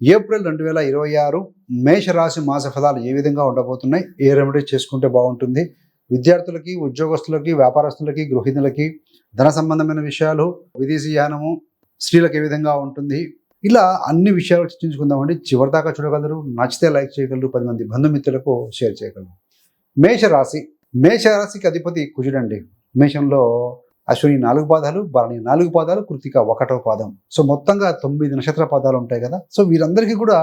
April 2026 మేషరాశి మాస ఫలాలు ఏ విధంగా ఉండబోతున్నాయి, ఏ రెమెడీ చేసుకుంటే బాగుంటుంది, విద్యార్థులకి, ఉద్యోగస్తులకి, వ్యాపారస్తులకి, గృహిణులకి, ధన సంబంధమైన విషయాలు, విదేశీయానము, స్త్రీలకు ఏ విధంగా ఉంటుంది, ఇలా అన్ని విషయాలు చర్చించుకుందామండి. చివరిదాకా చూడగలరు. నచ్చితే లైక్ చేయగలరు, 10 మంది బంధుమిత్రులకు షేర్ చేయగలరు. మేషరాశికి అధిపతి కుజుడండి. మేషంలో అశ్విని 4 పాదాలు, భరణి 4 పాదాలు, కృతిక 1వ పాదం. సో మొత్తంగా 9 నక్షత్ర పాదాలు ఉంటాయి కదా. సో వీరందరికీ కూడా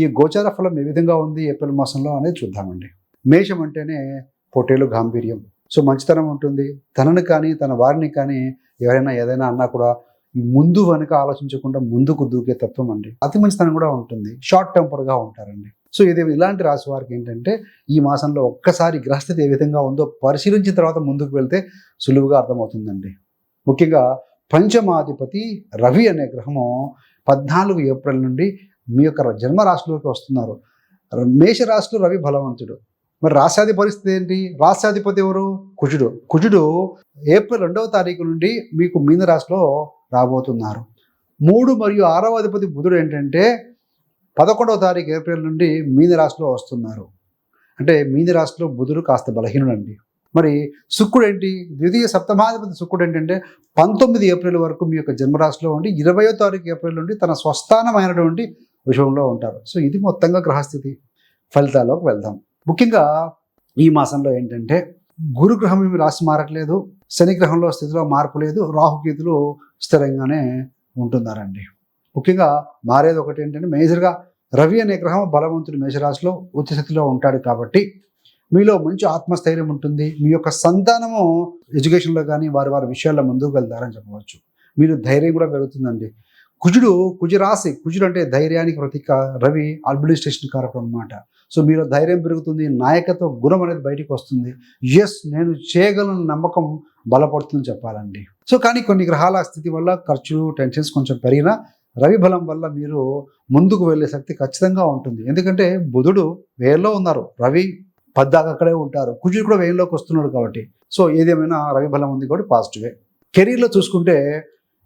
ఈ గోచార ఫలం ఏ విధంగా ఉంది ఏప్రిల్ మాసంలో అనేది చూద్దామండి. మేషం అంటేనే పొట్టేలు, గాంభీర్యం. సో మంచితనం ఉంటుంది. తనని కానీ తన వారిని కానీ ఎవరైనా ఏదైనా అన్నా కూడా ముందు వెనుక ఆలోచించకుండా ముందుకు దూకే తత్వం అండి. అతి మంచితనం కూడా ఉంటుంది. షార్ట్ టెంపర్గా ఉంటారండి. సో ఇలాంటి రాశి వారికి ఏంటంటే ఈ మాసంలో ఒక్కసారి గ్రహస్థితి ఏ విధంగా ఉందో పరిశీలించిన తర్వాత ముందుకు వెళ్తే సులువుగా అర్థమవుతుందండి. ముఖ్యంగా పంచమాధిపతి రవి అనే గ్రహము 14 ఏప్రిల్ నుండి మీ యొక్క జన్మరాశిలోకి వస్తున్నారు. మేషరాశిలో రవి బలవంతుడు. మరి రాశ్యాధి పరిస్థితి ఏంటి? రాశ్యాధిపతి ఎవరు? కుజుడు ఏప్రిల్ 2వ తారీఖు నుండి మీకు మీన రాశిలో రాబోతున్నారు. 3 మరియు 6వ అధిపతి బుధుడు ఏంటంటే 11వ తారీఖు ఏప్రిల్ నుండి మీన రాశిలో వస్తున్నారు. అంటే మీన రాశిలో బుధుడు కాస్త బలహీనుడండి. మరి శుక్రుడు ఏంటి? ద్వితీయ సప్తమాధిపతి శుక్రుడు ఏంటంటే 19 ఏప్రిల్ వరకు మీ యొక్క జన్మరాశిలో ఉండి 20వ తారీఖు ఏప్రిల్ నుండి తన స్వస్థానమైనటువంటి విషయంలో ఉంటారు. సో ఇది మొత్తంగా గ్రహస్థితి. ఫలితాల్లోకి వెళ్దాం. ముఖ్యంగా ఈ మాసంలో ఏంటంటే గురుగ్రహం ఏమి రాశి మారట్లేదు, శని గ్రహంలో స్థితిలో మార్పు లేదు, రాహుకేతులు స్థిరంగానే ఉంటున్నారండి. ముఖ్యంగా మారేది ఒకటి ఏంటంటే మేజర్గా రవి అనే గ్రహం బలవంతుడు మేషరాశిలో ఉచ్చస్థితిలో ఉంటాడు కాబట్టి మీలో మంచి ఆత్మస్థైర్యం ఉంటుంది. మీ యొక్క సంతానము ఎడ్యుకేషన్లో కానీ వారి విషయాల్లో ముందుకు వెళ్తారని చెప్పవచ్చు. మీరు ధైర్యం కూడా పెరుగుతుందండి. కుజుడు అంటే ధైర్యానికి ప్రతీక. రవి అడ్మినిస్ట్రేషన్ కారకం అనమాట. సో మీలో ధైర్యం పెరుగుతుంది, నాయకత్వ గుణం అనేది బయటికి వస్తుంది. నేను చేయగలను నమ్మకం బలపడుతుందని చెప్పాలండి. సో కానీ కొన్ని గ్రహాల స్థితి వల్ల ఖర్చులు, టెన్షన్స్ కొంచెం పెరిగినా రవి బలం వల్ల మీరు ముందుకు వెళ్ళే శక్తి ఖచ్చితంగా ఉంటుంది. ఎందుకంటే బుధుడు వేల్లో ఉన్నారు, రవి 10 దాకా అక్కడే ఉంటారు, కుజుడు కూడా వేయంలోకి వస్తున్నాడు కాబట్టి. సో ఏదేమైనా రవి బలం ఉంది కాబట్టి పాజిటివే. కెరీర్లో చూసుకుంటే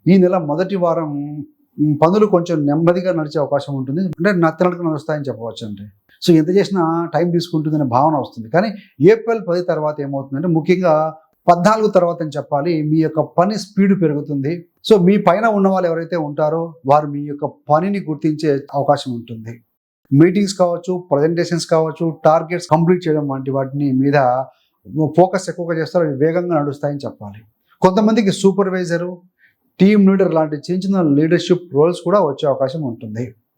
ఈ నెల మొదటి వారం పనులు కొంచెం నెమ్మదిగా నడిచే అవకాశం ఉంటుంది. అంటే నత్తనడక నడుస్తాయని చెప్పవచ్చు అండి. సో ఎంత చేసినా టైం తీసుకుంటుందనే భావన వస్తుంది. కానీ ఏప్రిల్ 10 తర్వాత ఏమవుతుందంటే ముఖ్యంగా 14 తర్వాత అని చెప్పాలి, మీ యొక్క పని స్పీడ్ పెరుగుతుంది. సో మీ పైన ఉన్న వాళ్ళు ఎవరైతే ఉంటారో వారు మీ యొక్క పనిని గుర్తించే అవకాశం ఉంటుంది. మీటింగ్స్ కావచ్చు, ప్రజెంటేషన్స్ కావచ్చు, టార్గెట్స్ కంప్లీట్ చేయడం వంటి వాటిని మీద ఫోకస్ ఎక్కువగా చేస్తారు. అవి వేగంగా నడుస్తాయని చెప్పాలి. కొంతమందికి సూపర్వైజరు, టీమ్ లీడర్ లాంటి చిన్న లీడర్షిప్ రోల్స్ కూడా వచ్చే అవకాశం ఉంటుంది.